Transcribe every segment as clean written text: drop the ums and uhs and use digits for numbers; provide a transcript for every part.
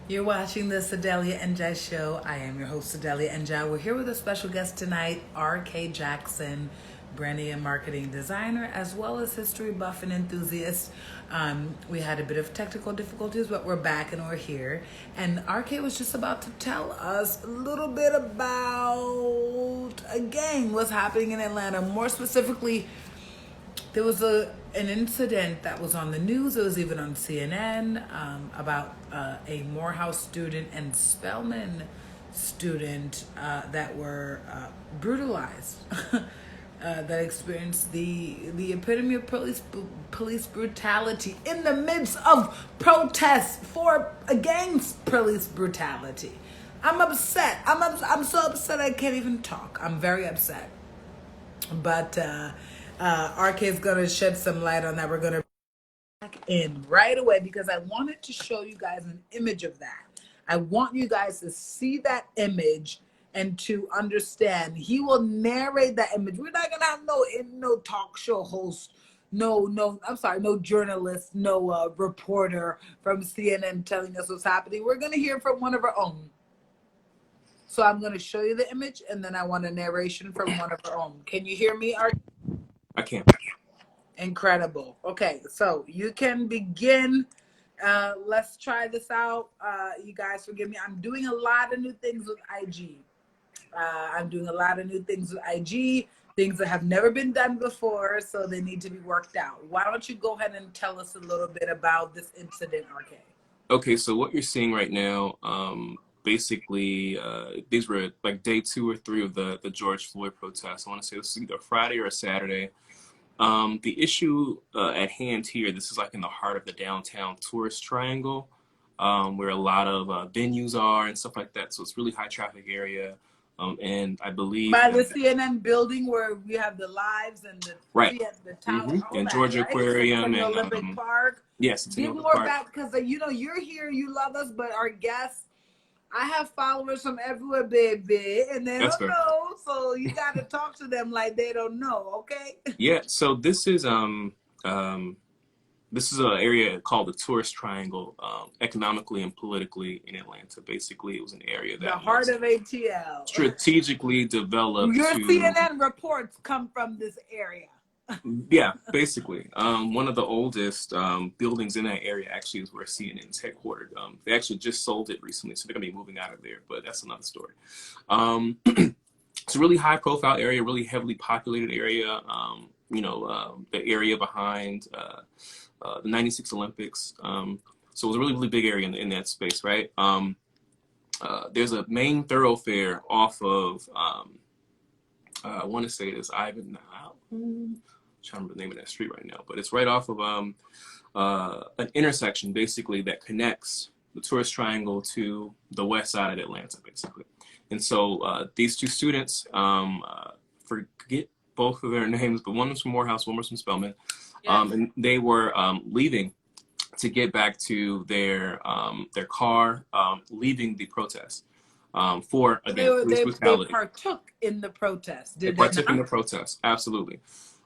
You're watching the Sedalia and Jai show. I am your host, Sedalia and Jai. We're here with a special guest tonight, R.K. Jackson, branding and marketing designer, as well as history buff and enthusiast. We had a bit of technical difficulties, but we're back and we're here. And R.K. was just about to tell us a little bit about, again, what's happening in Atlanta. More specifically, there was an incident that was on the news. It was even on CNN about a Morehouse student and Spelman student that were brutalized, that experienced the epitome of police brutality in the midst of protests for against police brutality. I'm upset. I'm so upset I can't even talk. I'm very upset. But RK is going to shed some light on that. We're going to back in right away because I wanted to show you guys an image of that. I want you guys to see that image and to understand. He will narrate that image. We're not going to have no talk show host, no journalist, no reporter from CNN telling us what's happening. We're going to hear from one of our own. So I'm going to show you the image, and then I want a narration from one of our own. Can you hear me, RK? I can't. Incredible. Okay, so you can begin. Let's try this out. You guys forgive me. I'm doing a lot of new things with IG. Things that have never been done before, so they need to be worked out. Why don't you go ahead and tell us a little bit about this incident, RK? Okay, so what you're seeing right now, basically, these were like day 2 or 3 of the George Floyd protests. I want to say this is either Friday or a Saturday. The issue at hand here, this is like in the heart of the downtown tourist triangle, where a lot of venues are and stuff like that. So it's really high traffic area. And I believe by the CNN building where we have the lives and right, the tower, all and that, Georgia right? So it's Aquarium in the and Olympic Park. yes, it's in Give Olympic more Park. back because you're here, you love us, but our guests, I have followers from everywhere, baby, and they That's don't fair. know. So you got to talk to them like they don't know, okay? Yeah. So this is an area called the Tourist Triangle, economically and politically in Atlanta. Basically, it was an area The that heart was of ATL. strategically developed Your to, CNN reports come from this area. yeah, basically. One of the oldest buildings in that area actually is where CNN's headquartered. They actually just sold it recently, so they're going to be moving out of there, but that's another story. It's a really high profile area, really heavily populated area. The area behind the 96 Olympics. So it was a really, really big area in that space, right? There's a main thoroughfare off of, I want to say this, Ivan, I'm trying to remember the name of that street right now, but it's right off of an intersection, basically, that connects the tourist triangle to the west side of Atlanta, basically. And so these two students, forget both of their names, but one was from Morehouse, one was from Spelman. Yes. And they were leaving to get back to their car, leaving the protest for, again, police brutality. They partook in the protest, They partook in the protest, absolutely.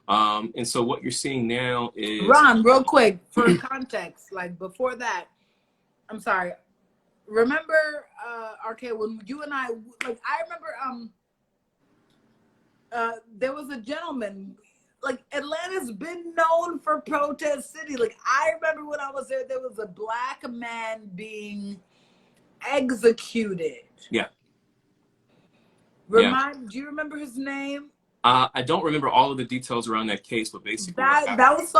And so what you're seeing now is... Ron, real quick, for context, like before that, I'm sorry, remember, RK, when you and I remember there was a gentleman, like Atlanta's been known for protest city. Like I remember when I was there was a black man being executed. Yeah. Do you remember his name? I don't remember all of the details around that case, but basically that's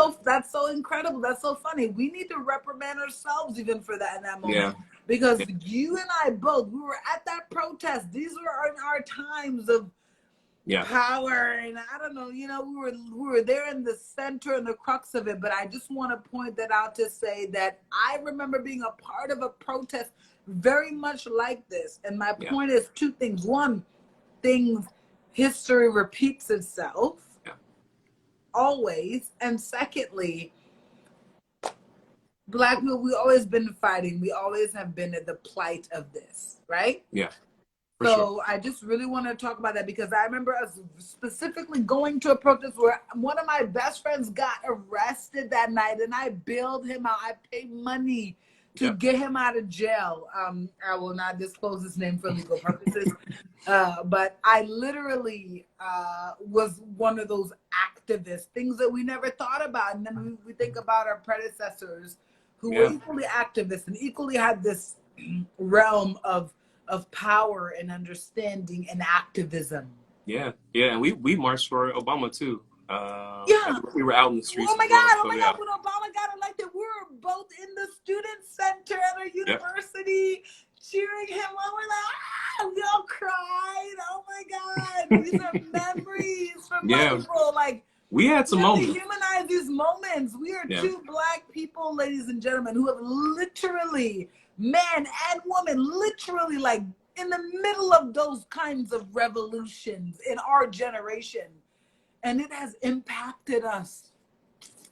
so incredible. That's so funny. We need to reprimand ourselves even for that in that moment. Yeah. Because you and I both, we were at that protest. These were our times of power, and I don't know, we were there in the center and the crux of it. But I just want to point that out to say that I remember being a part of a protest very much like this. And my point is two things. One, history repeats itself always, and secondly, Black people, we always been fighting. We always have been at the plight of this, right? Yeah. So sure. I just really want to talk about that because I remember us specifically going to a protest where one of my best friends got arrested that night, and I bailed him out. I paid money to Yep. get him out of jail. I will not disclose his name for legal purposes, but I literally was one of those activists, things that we never thought about. And then we think about our predecessors who were Yeah. equally activists and equally had this realm of power and understanding and activism. Yeah. Yeah. And we marched for Obama too. Yeah. We were out in the streets Oh as my well. God, oh So my yeah. God, when Obama got elected, we were both in the student center at our Yep. university cheering him on. We're like, ah, we all cried. Oh my God, these are memories from my Yeah. people. Like, We had we some have to moments. humanize these moments. We are Yeah. two Black people, ladies and gentlemen, who have literally, man and woman, literally like in the middle of those kinds of revolutions in our generation. And it has impacted us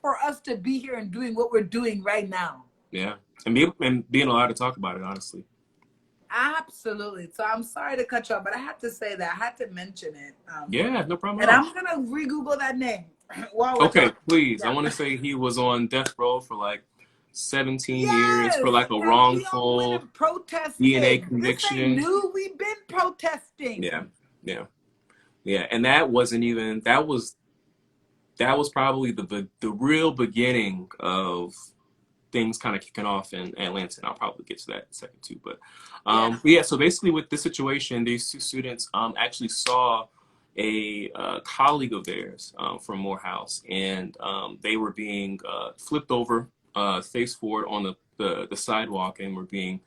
for us to be here and doing what we're doing right now. Yeah. And being allowed to talk about it, honestly. Absolutely. So I'm sorry to cut you off, but I had to say that. I had to mention it. Yeah, no problem And at all. I'm going to re-Google that name while we're Okay, talking. please. I Yeah. want to say he was on death row for like 17 years for Yes. like a And we all went wrongful and DNA protested. This ain't conviction. new. We've been protesting. Yeah. Yeah. Yeah. And that wasn't even that was probably the real beginning of things kind of kicking off in Atlanta. And I'll probably get to that in a second too. Yeah. But yeah, so basically with this situation, these two students actually saw a colleague of theirs from Morehouse, and they were being flipped over face forward on the sidewalk and were being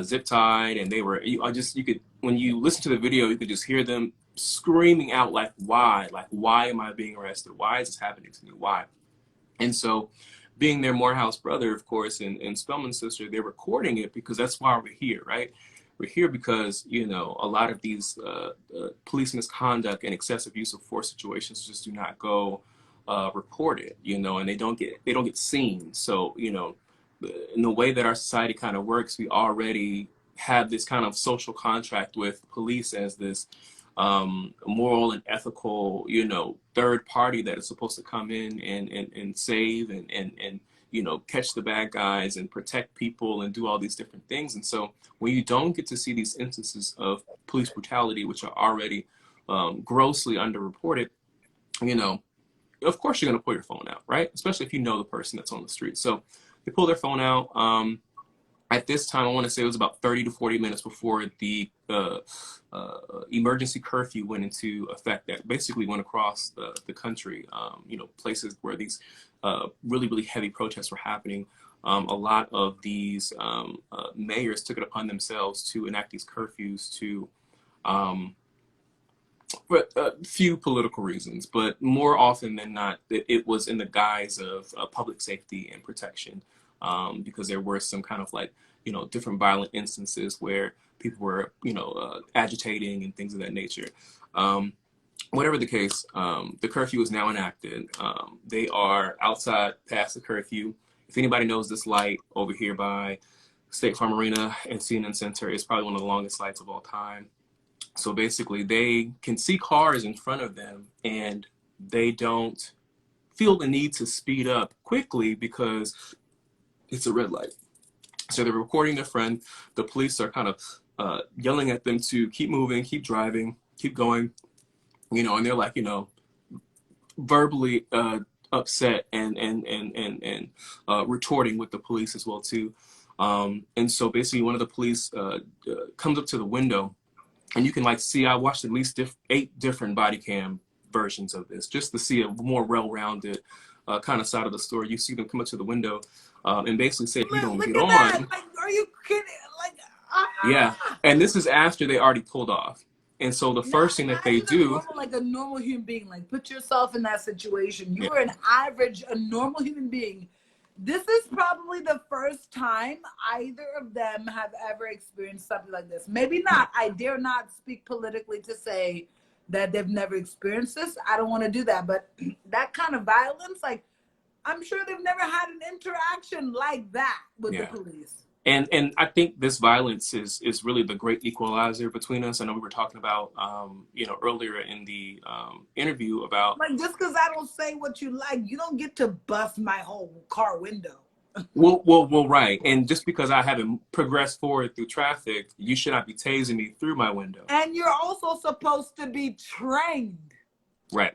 zip tied, and they were you could, when you listen to the video, you could just hear them screaming out like why am I being arrested, why is this happening to me, why. And so, being their Morehouse brother, of course, and Spellman's sister, they're recording it because that's why we're here, right? We're here because, a lot of these police misconduct and excessive use of force situations just do not go reported, and they don't get seen. So, in the way that our society kind of works, we already have this kind of social contract with police as this moral and ethical, third party that is supposed to come in and save and catch the bad guys and protect people and do all these different things. And so when you don't get to see these instances of police brutality, which are already grossly underreported, of course you're going to pull your phone out, right? Especially if you know the person that's on the street. So they pull their phone out. At this time, I want to say it was about 30 to 40 minutes before the emergency curfew went into effect that basically went across the country, places where these really, really heavy protests were happening. A lot of these mayors took it upon themselves to enact these curfews to for a few political reasons, but more often than not, it was in the guise of public safety and protection, because there were some kind of like, different violent instances where people were, agitating and things of that nature. Whatever the case, the curfew is now enacted. They are outside past the curfew. If anybody knows this light over here by State Farm Arena and CNN Center, it's probably one of the longest lights of all time. So basically, they can see cars in front of them, and they don't feel the need to speed up quickly because it's a red light. So they're recording their friend. The police are kind of yelling at them to keep moving, keep driving, keep going, and they're like, verbally upset and retorting with the police as well too. And so basically, one of the police comes up to the window. And you can like see, I watched at least 8 different body cam versions of this just to see a more well-rounded kind of side of the story. You see them come up to the window and basically say, if you don't Look get at that. on, Like, are you kidding? Like, yeah. ah. And this is after they already pulled off. And so the Not, first thing that not they even do, normal, like a normal human being. Like, put yourself in that situation. You yeah, are an average, a normal human being. This is probably the first time either of them have ever experienced something like this. Maybe not. I dare not speak politically to say that they've never experienced this. I don't want to do that. But that kind of violence, like, I'm sure they've never had an interaction like that with the yeah. police. And I think this violence is really the great equalizer between us. I know we were talking about earlier in the interview about, Like, just because I don't say what you like, you don't get to bust my whole car window. Well, right. And just because I haven't progressed forward through traffic, you should not be tasing me through my window. And you're also supposed to be trained. Right.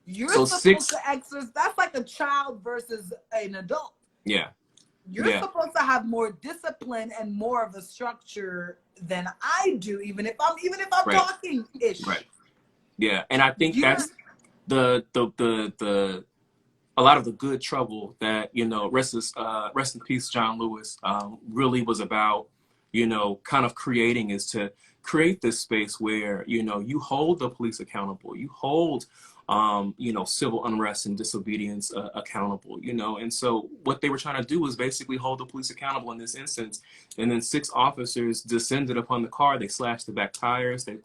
You're So supposed six, to exercise. That's like a child versus an adult. yeah, You're yeah, supposed to have more discipline and more of a structure than I do, even if I'm right, talking right. ish. Yeah. And I think You're that's the a lot of the good trouble that, rest in peace, John Lewis, really was about, kind of creating, is to create this space where, you hold the police accountable, you hold, civil unrest and disobedience accountable, and so what they were trying to do was basically hold the police accountable in this instance. And then six officers descended upon the car, they slashed the back tires, they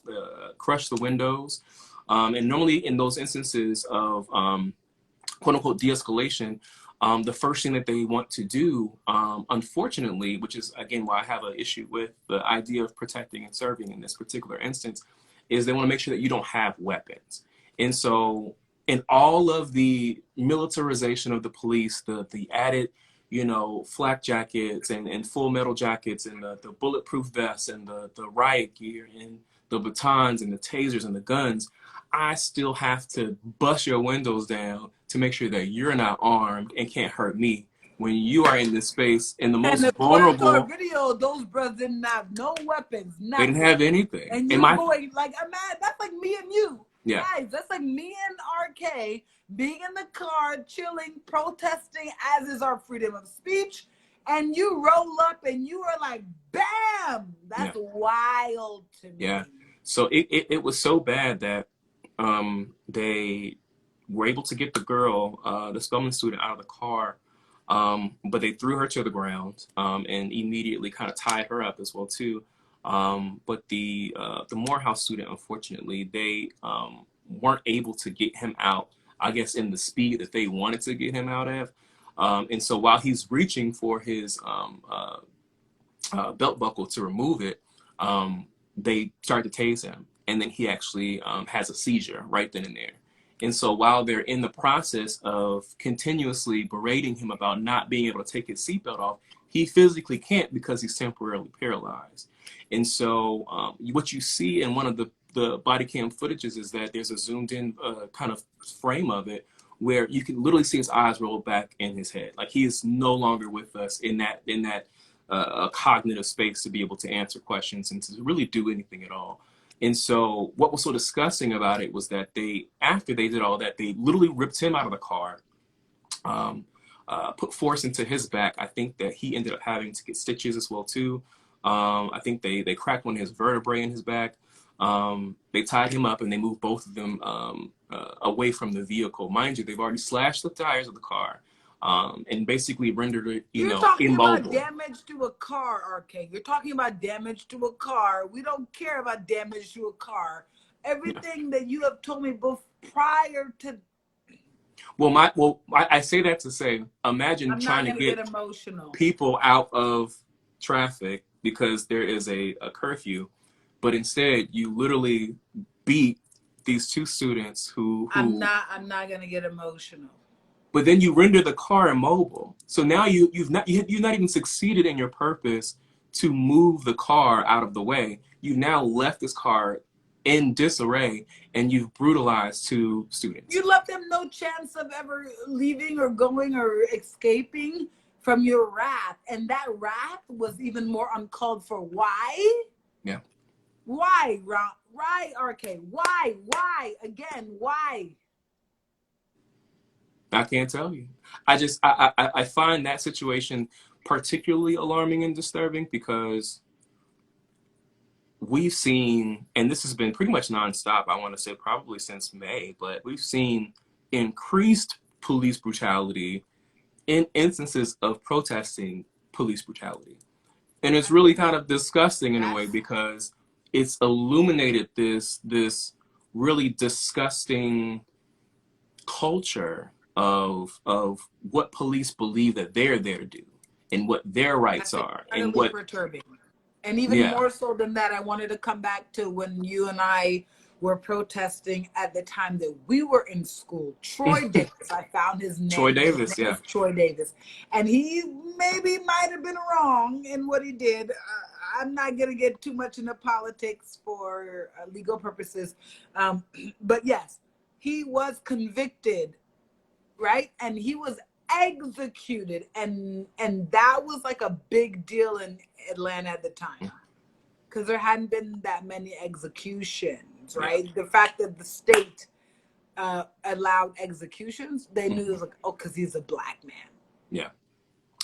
crushed the windows. And normally in those instances of, quote unquote de-escalation, the first thing that they want to do, unfortunately, which is again why I have an issue with the idea of protecting and serving in this particular instance, is they want to make sure that you don't have weapons. And so in all of the militarization of the police, the added, flak jackets and full metal jackets and the bulletproof vests and the riot gear and the batons and the tasers and the guns, I still have to bust your windows down to make sure that you're not armed and can't hurt me when you are in this space in the And most according to our vulnerable. video, those brothers didn't have no weapons, They didn't nothing. have anything. And And you're my, going like, man, that's like me and you. yeah, Guys, that's like me and RK being in the car, chilling, protesting, as is our freedom of speech. And you roll up and you are like, bam! yeah, That's wild to yeah. me. So it was so bad that they were able to get the girl, the Spelman student, out of the car. But they threw her to the ground, and immediately kind of tied her up as well too. But the Morehouse student, unfortunately, they weren't able to get him out, I guess, in the speed that they wanted to get him out of. And so while he's reaching for his belt buckle to remove it, they start to tase him, and then he actually has a seizure right then and there. And so while they're in the process of continuously berating him about not being able to take his seatbelt off, he physically can't because he's temporarily paralyzed. And so what you see in one of the body cam footages is that there's a zoomed in kind of frame of it where you can literally see his eyes roll back in his head. Like he is no longer with us in that cognitive space to be able to answer questions and to really do anything at all. And so what was so disgusting about it was that after they did all that, they literally ripped him out of the car, um, put force into his back. I think that he ended up having to get stitches as well too. I think they cracked one of his vertebrae in his back. They tied him up and they moved both of them away from the vehicle. Mind you, they've already slashed the tires of the car, and basically rendered it, You're talking about immobile. damage to a car, RK. You're talking about damage to a car. We don't care about damage to a car. Yeah. Everything that you have told me prior to, I say that to say, imagine I'm not trying to going to get get emotional. people out of traffic because there is a curfew, but instead you literally beat these two students I'm not going to get emotional. but then you render the car immobile. So now you've not even succeeded in your purpose to move the car out of the way. You've now left this car in disarray and you've brutalized two students. You left them no chance of ever leaving or going or escaping from your wrath. And that wrath was even more uncalled for. Why? Yeah. Why, Why, RK? Why? Again, why? I can't tell you. I find that situation particularly alarming and disturbing because we've seen, and this has been pretty much nonstop, I want to say probably since May, but we've seen increased police brutality in instances of protesting police brutality. And it's really kind of disgusting in a way That's because it's illuminated this really disgusting culture of what police believe that they're there to do and what their rights that's are and incredibly what. perturbing. And even Yeah, more so than that, I wanted to come back to when you and I were protesting at the time that we were in school. Troy Davis, I found his Troy name. His Davis, name yeah. is Troy Davis. And he maybe might have been wrong in what he did. I'm not going to get too much into politics for legal purposes. But yes, he was convicted, right? And he was executed. And that was like a big deal in Atlanta at the time, because there hadn't been that many executions, Yeah. right? The fact that the state allowed executions, they knew it Hmm. was like, oh, because he's a black man. Yeah.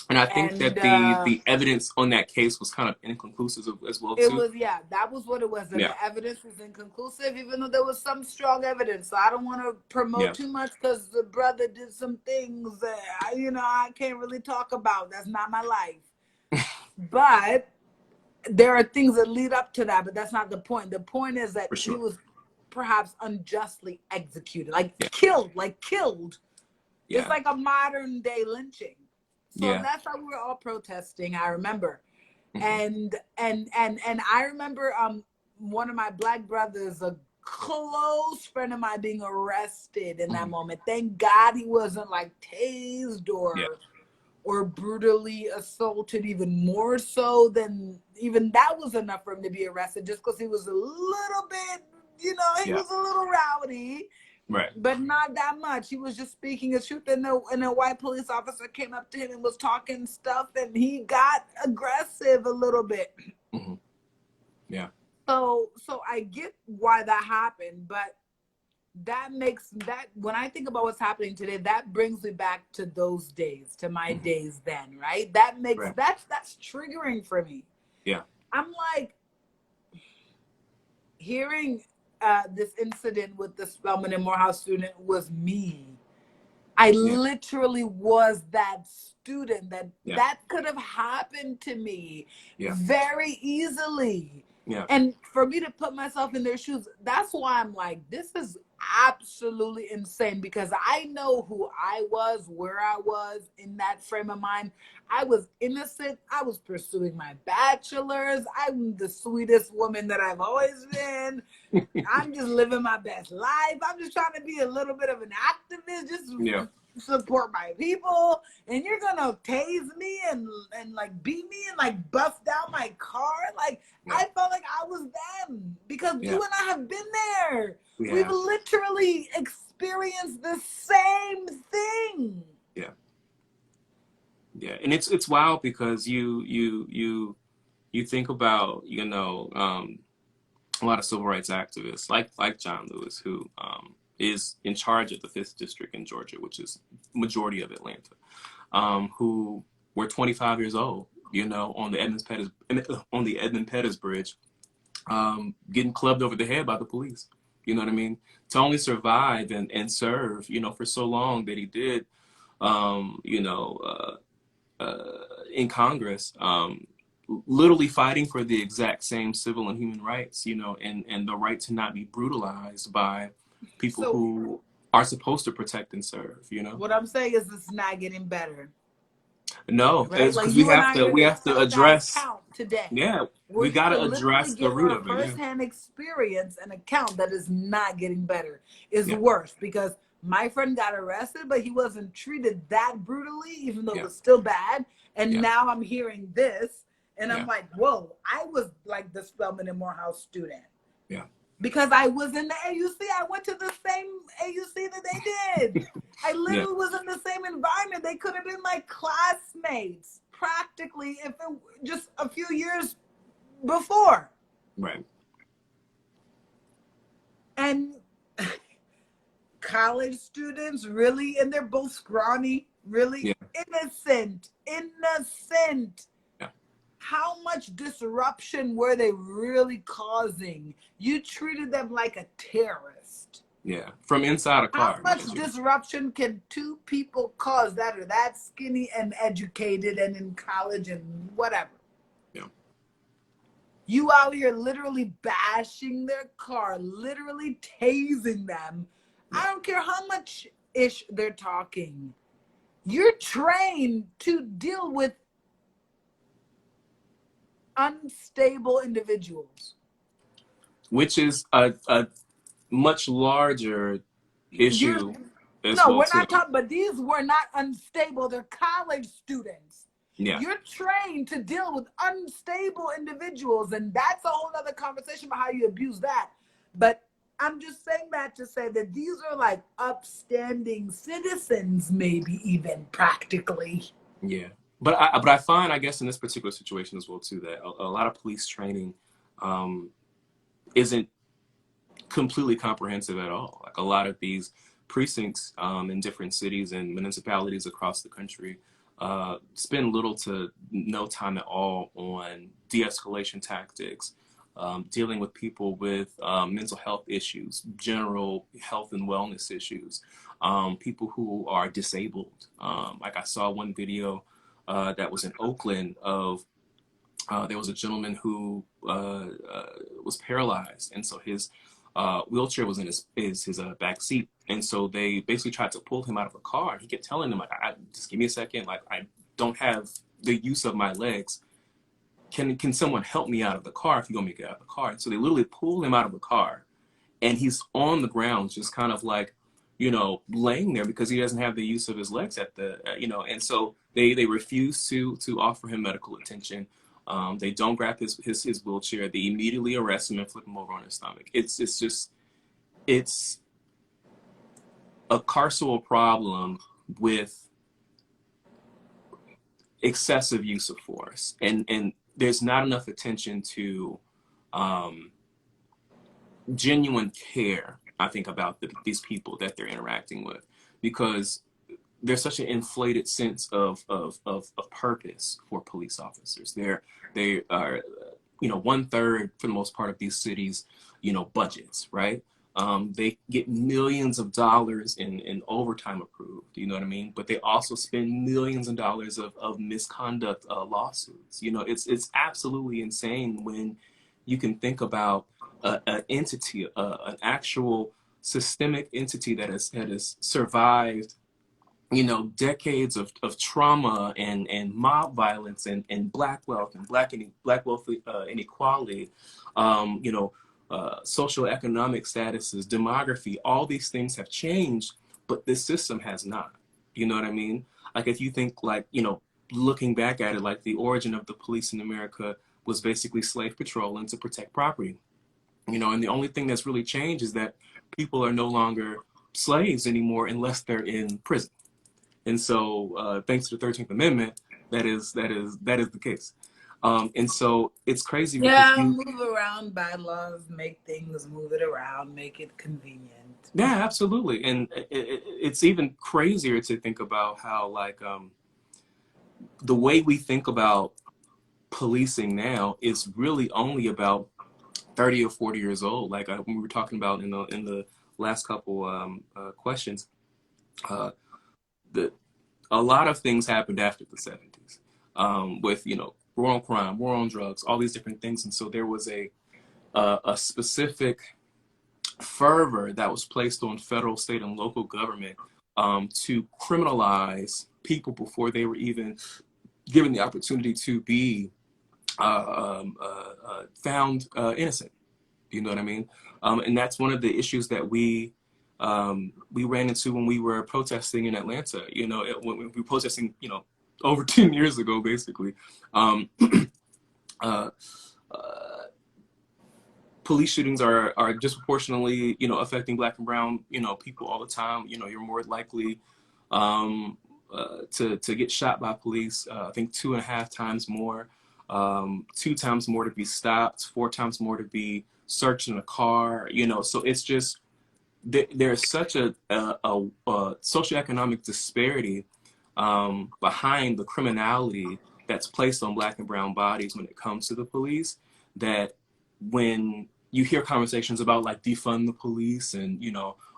And I think And that the evidence on that case was kind of inconclusive as well it too. was, yeah, that was what it was. And Yeah. the evidence was inconclusive, even though there was some strong evidence. So I don't want to promote Yeah. too much because the brother did some things that, I can't really talk about. That's not my life. But there are things that lead up to that, but that's not the point. The point is that For he sure. was perhaps unjustly executed, Yeah. killed. It's Yeah. like a modern day lynching. So Yeah. that's why we were all protesting, I remember. Hmm. And I remember one of my black brothers, a close friend of mine, being arrested in that Hmm. moment. Thank God he wasn't like tased Yeah. or brutally assaulted, even more so than even that was enough for him to be arrested, just because he was a little bit, he Yeah. was a little rowdy, Right. but not that much. He was just speaking his truth, and a white police officer came up to him and was talking stuff, and he got aggressive a little bit. Hmm. Yeah. So I get why that happened, but that makes that, when I think about what's happening today, that brings me back to those days, to my Hmm. days then, right? That makes Right. that's triggering for me. Yeah. I'm like, hearing this incident with the Spelman and Morehouse student was me. I Yeah. literally was that student that Yeah. that could have happened to me Yeah. very easily. Yeah. And for me to put myself in their shoes, that's why I'm like, this is absolutely insane, because I know who I was, where I was in that frame of mind. I was innocent. I was pursuing my bachelor's. I'm the sweetest woman that I've always been. I'm just living my best life. I'm just trying to be a little bit of an activist, just Yeah. support my people. And you're gonna tase me and like beat me and like bust down my car. Like, Yeah. I felt like I was them, because Yeah. you and I have been there. We We've have. literally experienced the same thing. Yeah. Yeah. And it's wild because you think about, a lot of civil rights activists like John Lewis, who is in charge of the 5th District in Georgia, which is majority of Atlanta, who were 25 years old, on the Edmund Pettus Bridge, getting clubbed over the head by the police. You know what I mean? To only survive and serve, for so long that he did, in Congress, literally fighting for the exact same civil and human rights, and the right to not be brutalized by people So who are supposed to protect and serve, what I'm saying is, it's not getting better. No, Right? it's Like, because you and I are we here have to to tell that address, account today. yeah, We're we here got to to literally address the give root our of it. Yeah. firsthand experience and account that is not getting better. Is Yeah. worse, because my friend got arrested, but he wasn't treated that brutally, even though it Yeah. was still bad. And Yeah. now I'm hearing this, and I'm Yeah. like, whoa, I was like the Spelman and Morehouse student. Yeah. Because I was in the AUC. I went to the same AUC that they did. I Yeah. literally was in the same environment. They could have been my classmates, practically, if it just a few years before. Right. And college students, really, and they're both scrawny, really Yeah. innocent. Yeah. How much disruption were they really causing? You treated them like a terrorist. Yeah. From inside a How car. much disruption can two people cause that are that skinny and educated and in college and whatever? Yeah. You out here literally bashing their car, literally tasing them. Yeah. I don't care how much ish they're talking. You're trained to deal with unstable individuals. Which is a much larger You're issue as no, well we're too. not talking, but these were not unstable. They're college students. Yeah. You're trained to deal with unstable individuals, and that's a whole other conversation about how you abuse that. But I'm just saying that to say that these are like upstanding citizens, maybe even practically. Yeah. But I find, I guess, in this particular situation as well too, that a lot of police training um, isn't completely comprehensive at all. Like a lot of these precincts in different cities and municipalities across the country spend little to no time at all on de-escalation tactics, dealing with people with mental health issues, general health and wellness issues, people who are disabled. Like I saw one video that was in Oakland of there was a gentleman who was paralyzed, and so his wheelchair was in his back seat, and so they basically tried to pull him out of the car. He kept telling them, like, just give me a second, like I don't have the use of my legs. Can someone help me out of the car if you want me to get out of the car? And so they literally pulled him out of the car, and he's on the ground, just kind of like, laying there because he doesn't have the use of his legs at the, and so they refuse to offer him medical attention. They don't grab his wheelchair. They immediately arrest him and flip him over on his stomach. It's a carceral problem with excessive use of force, and there's not enough attention to um, genuine care, I think, about these people that they're interacting with, because there's such an inflated sense of purpose for police officers. They are, 1/3 for the most part of these cities, budgets, right? They get millions of dollars in overtime approved, you know what I mean? But they also spend millions of dollars of misconduct lawsuits. It's absolutely insane when you can think about an entity, an actual systemic entity that has survived, decades of trauma and mob violence and black wealth and black wealth inequality, social economic statuses, demography. All these things have changed, but this system has not. You know what I mean? Like if you think, like, looking back at it, like the origin of the police in America was basically slave patrol and to protect property. And the only thing that's really changed is that people are no longer slaves anymore unless they're in prison. And so, thanks to the 13th Amendment, that is the case. And so it's crazy because Yeah, move around bad laws, make things, move it around, make it convenient. yeah, absolutely. And it's even crazier to think about how, like, the way we think about policing now is really only about 30 or 40 years old. Like when we were talking about in the last couple questions, uh, the a lot of things happened after the 70s, with war on crime, war on drugs, all these different things, and so there was a specific fervor that was placed on federal, state, and local government to criminalize people before they were even given the opportunity to be found innocent. You know what I mean? And that's one of the issues that we ran into when we were protesting in Atlanta. When we were protesting, over 10 years ago, basically. Um, uh, Police shootings are disproportionately, affecting Black and brown, people all the time. You're more likely to get shot by police. I think 2.5 times more, 2 times more to be stopped, 4 times more to be searched in a car. So it's just there's such a socioeconomic disparity behind the criminality that's placed on Black and brown bodies when it comes to the police, that when you hear conversations about, like, defund the police and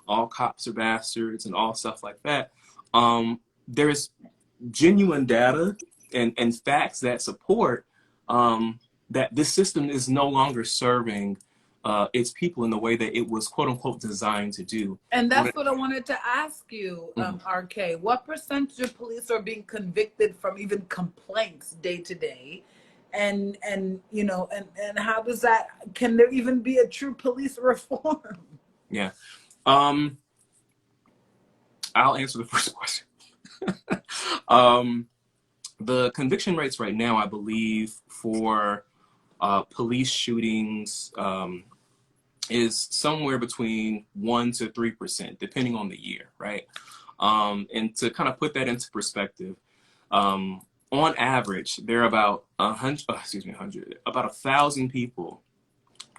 all cops are bastards and all stuff like that, there's genuine data and facts that support that this system is no longer serving its people in the way that it was, quote unquote, designed to do. And that's what I wanted to ask you, Mhm. RK. What percentage of police are being convicted from even complaints day to day? And how does that, can there even be a true police reform? Yeah. Um, I'll answer the first question. um, the conviction rates right now, I believe, for police shootings is somewhere between 1 to 3%, depending on the year, right? And to kind of put that into perspective, um, on average, there are about 1,000 people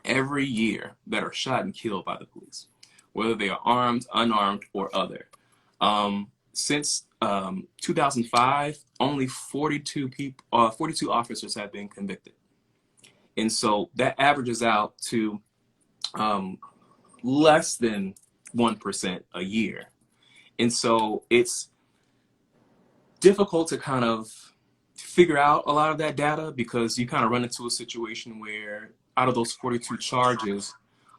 every year that are shot and killed by the police, whether they are armed, unarmed, or other. Since 2005, only 42 officers have been convicted, and so that averages out to um, less than 1% a year. And so it's difficult to kind of figure out a lot of that data because you kind of run into a situation where out of those 42 charges,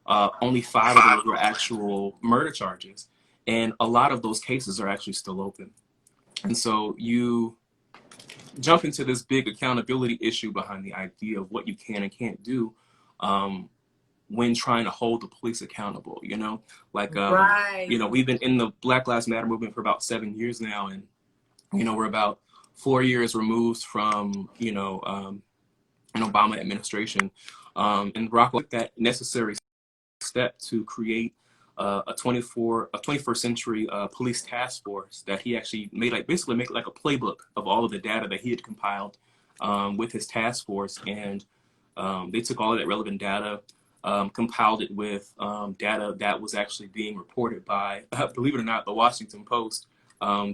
only 5 of those were actual murder charges. And a lot of those cases are actually still open. And so you jump into this big accountability issue behind the idea of what you can and can't do um, when trying to hold the police accountable, like, Right. we've been in the Black Lives Matter movement for about 7 years now. And, we're about 4 years removed from, an Obama administration. And Barack took that necessary step to create a 21st century police task force that he actually basically made like a playbook of all of the data that he had compiled with his task force. And they took all of that relevant data, compiled it with data that was actually being reported by, believe it or not, the Washington Post,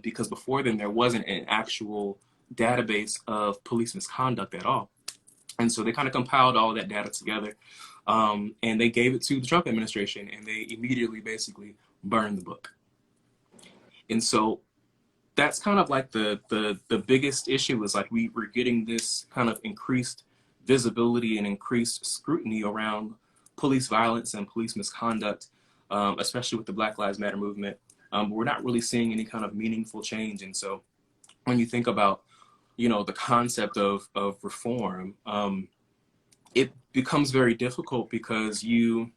because before then there wasn't an actual database of police misconduct at all. And so they kind of compiled all of that data together, and they gave it to the Trump administration, and they immediately basically burned the book. And so that's kind of like the biggest issue is like we're getting this kind of increased visibility and increased scrutiny around police violence and police misconduct, especially with the Black Lives Matter movement. But we're not really seeing any kind of meaningful change. And so when you think about, the concept of reform, it becomes very difficult because it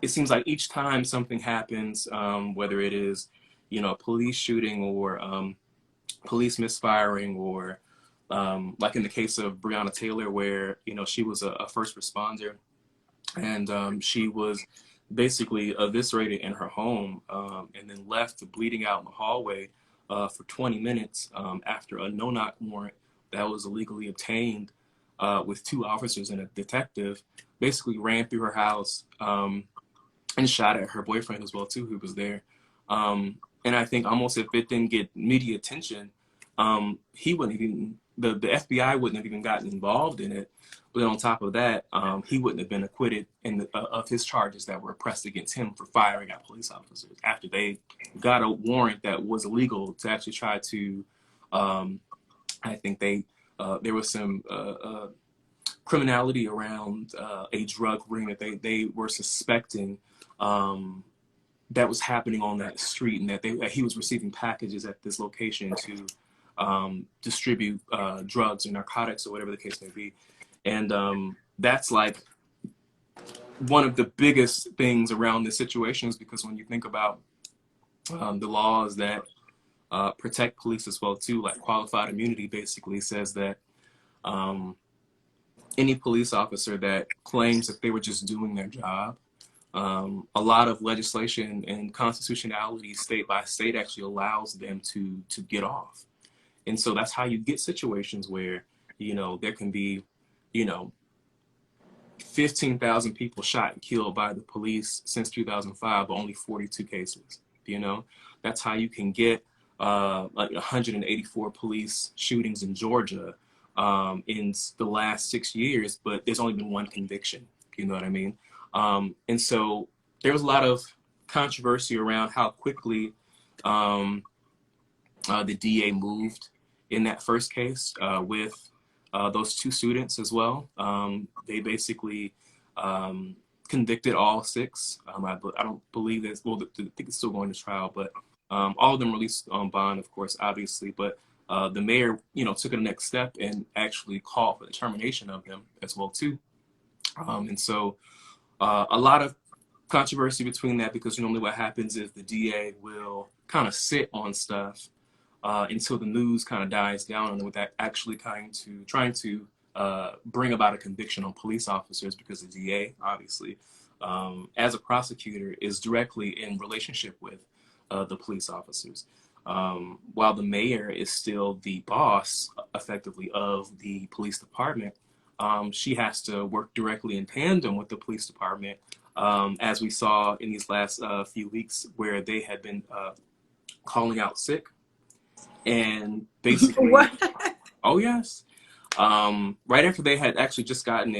seems like each time something happens, whether it is, police shooting or police misfiring, or like in the case of Breonna Taylor, where, she was a first responder, and she was basically eviscerated in her home, and then left bleeding out in the hallway for 20 minutes after a no-knock warrant that was illegally obtained with 2 officers and a detective basically ran through her house and shot at her boyfriend as well too, who was there. And I think almost if it didn't get media attention, he wouldn't even the FBI wouldn't have even gotten involved in it. But then on top of that, he wouldn't have been acquitted of his charges that were pressed against him for firing at police officers after they got a warrant that was illegal to actually try to. I think there was some criminality around a drug ring that they were suspecting that was happening on that street, and that he was receiving packages at this location to distribute drugs or narcotics or whatever the case may be. And that's like one of the biggest things around this situation, is because when you think about the laws that protect police as well too, like qualified immunity basically says that any police officer that claims that they were just doing their job, a lot of legislation and constitutionality state by state actually allows them to get off. And so that's how you get situations where, there can be, 15,000 people shot and killed by the police since 2005, but only 42 cases. That's how you can get like 184 police shootings in Georgia in the last 6 years, but there's only been one conviction. You know what I mean? And so there was a lot of controversy around how quickly the DA moved in that first case with those 2 students as well. They basically convicted all 6. I don't believe that. Well, I think it's still going to trial, but all of them released on bond, of course, obviously. But the mayor, took the next step and actually called for the termination of them as well too. And so a lot of controversy between that, because normally what happens is the DA will kind of sit on stuff until the news kind of dies down, and without actually trying to bring about a conviction on police officers, because the DA, obviously, as a prosecutor, is directly in relationship with the police officers. While the mayor is still the boss, effectively, of the police department, she has to work directly in tandem with the police department, as we saw in these last few weeks, where they had been calling out sick and basically, What? oh yes, right after they had actually just gotten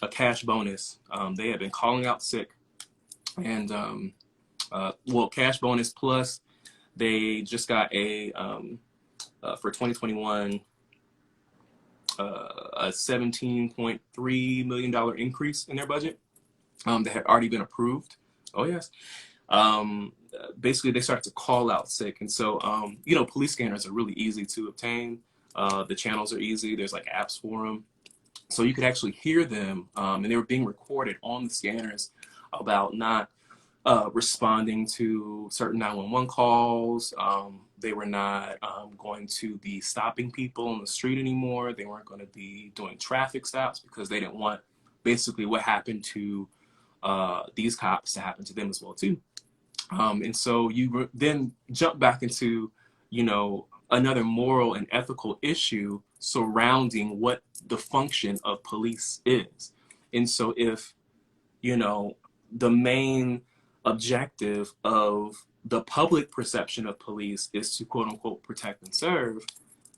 a cash bonus, they had been calling out sick, and well, cash bonus plus they just got for 2021 a $17.3 million increase in their budget that had already been approved. Oh yes. Basically, they start to call out sick, and so police scanners are really easy to obtain. The channels are easy. There's like apps for them, so you could actually hear them, and they were being recorded on the scanners about not responding to certain 911 calls. They were not going to be stopping people on the street anymore. They weren't going to be doing traffic stops, because they didn't want basically what happened to these cops to happen to them as well too. And so you then jump back into, another moral and ethical issue surrounding what the function of police is. And so if, the main objective of the public perception of police is to quote unquote protect and serve,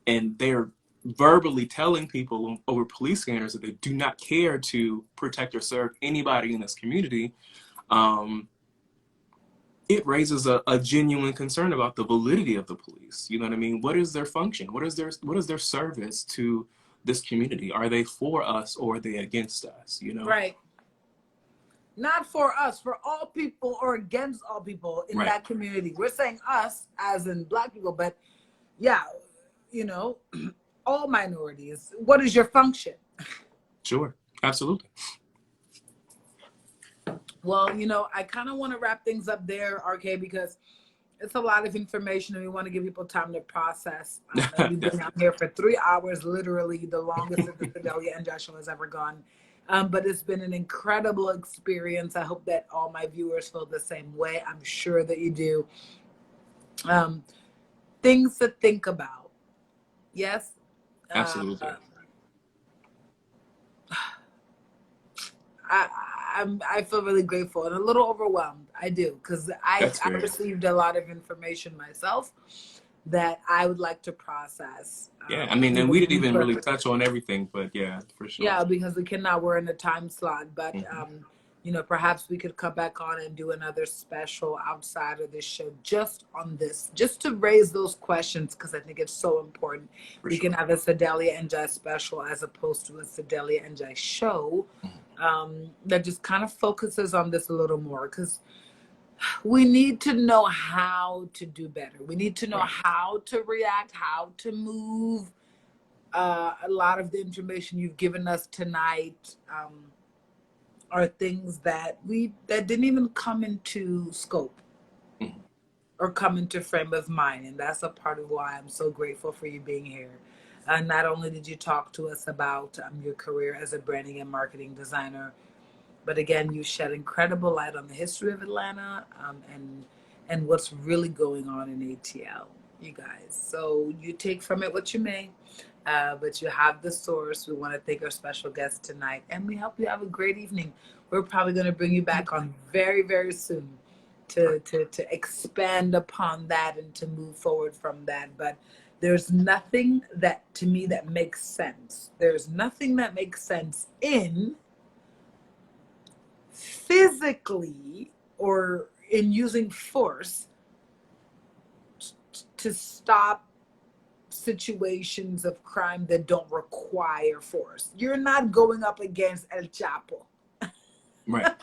and they're verbally telling people over police scanners that they do not care to protect or serve anybody in this community, it raises a genuine concern about the validity of the police. You know what I mean? What is their function? What is their service to this community? Are they for us, or are they against us? Right. Not for us, for all people, or against all people in Right. that community. We're saying us as in Black people, but yeah, all minorities. What is your function? Sure. Absolutely. Well, I kind of want to wrap things up there, RK, because it's a lot of information and we want to give people time to process. We've been out here for 3 hours, literally the longest that the Fidelia and Joshua has ever gone. But it's been an incredible experience. I hope that all my viewers feel the same way. I'm sure that you do. Things to think about. Yes? Absolutely. I feel really grateful and a little overwhelmed. I do, because I received a lot of information myself that I would like to process. Yeah, I mean, and we didn't even really touch on everything, but yeah, for sure. Yeah, because we cannot, we're in a time slot, but perhaps we could come back on and do another special outside of this show just on this, just to raise those questions, because I think it's so important. We can have a Sedalia and Jai special as opposed to a Sedalia and Jai show that just kind of focuses on this a little more, because we need to know how to do better. We need to know how to react, how to move. A lot of the information you've given us tonight are things that didn't even come into scope or come into frame of mind. And that's a part of why I'm so grateful for you being here. Not only did you talk to us about your career as a branding and marketing designer, but again, you shed incredible light on the history of Atlanta and what's really going on in ATL, you guys. So you take from it what you may, but you have the source. We want to thank our special guest tonight, and we hope you have a great evening. We're probably going to bring you back on very, very soon to expand upon that and to move forward from that. But there's nothing that, to me, that makes sense. There's nothing that makes sense in physically or in using force to stop situations of crime that don't require force. You're not going up against El Chapo. Right.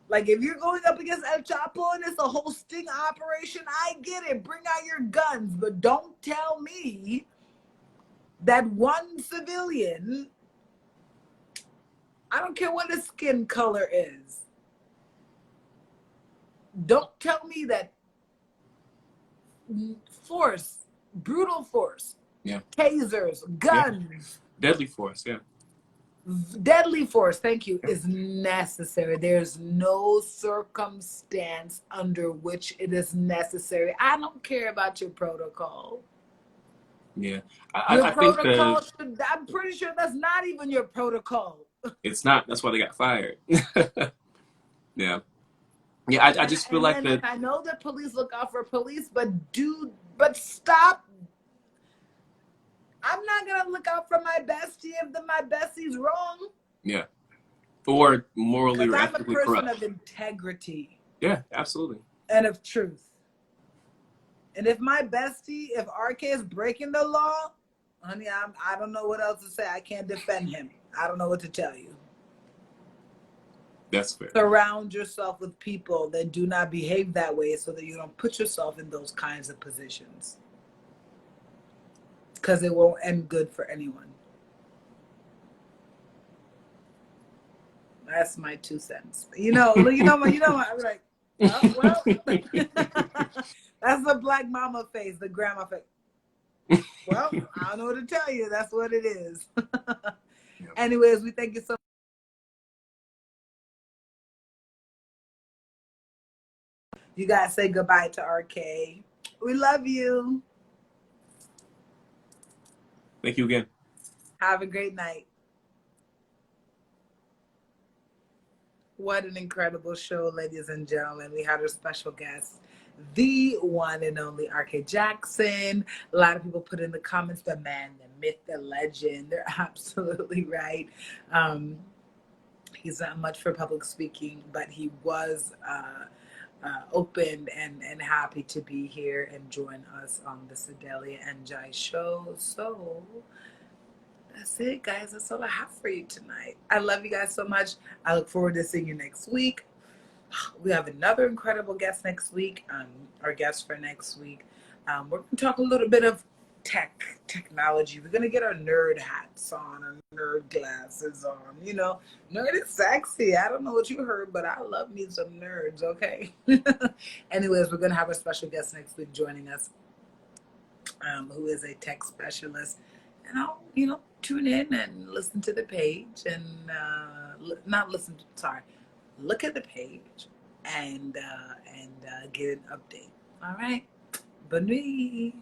Like, if you're going up against El Chapo and it's a whole sting operation, I get it. Bring out your guns. But don't tell me that one civilian, I don't care what his skin color is, Don't tell me that force, brutal force, Yeah. tasers, guns, Deadly force. Yeah. deadly force, thank you, is necessary. There's no circumstance under which it is necessary. I don't care about your protocol. Yeah. Your I think protocol should, I'm pretty sure that's not even your protocol. it's not. That's why they got fired. Yeah. Yeah. I just feel like And that. I know that police look out for police, but but stop. I'm not gonna look out for my bestie if my bestie's wrong. Yeah. Or morally Because or I'm a ethically person corrupt. of integrity Yeah. Absolutely. and of truth. And if my bestie, if RK is breaking the law, honey, I don't know what else to say. I can't defend him. I don't know what to tell you. That's fair. Surround yourself with people that do not behave that way so that you don't put yourself in those kinds of positions. Because it won't end good for anyone. That's my 2 cents. I'm like, oh, well, that's the black mama face, the grandma face. Well, I don't know what to tell you. That's what it is. Yeah. Anyways, we thank you so much. You guys say goodbye to RK. We love you. Thank you again. Have a great night. What an incredible show, ladies and gentlemen. We had our special guest, the one and only RK Jackson. A lot of people put in the comments, the man, the myth, the legend. They're absolutely right. He's not much for public speaking, but he was open and happy to be here and join us on the Sedalia and Jai show. So that's it, guys. That's all I have for you tonight. I love you guys so much. I look forward to seeing you next week. We have another incredible guest next week. Our guest for next week. We're going to talk a little bit of technology. We're going to get our nerd hats on, our nerd glasses on. Nerd is sexy. I don't know what you heard, but I love me some nerds, okay? Anyways, we're going to have a special guest next week joining us, who is a tech specialist. And I'll, tune in and listen to the page and not listen, sorry, look at the page and get an update. All right. Bonne nuit.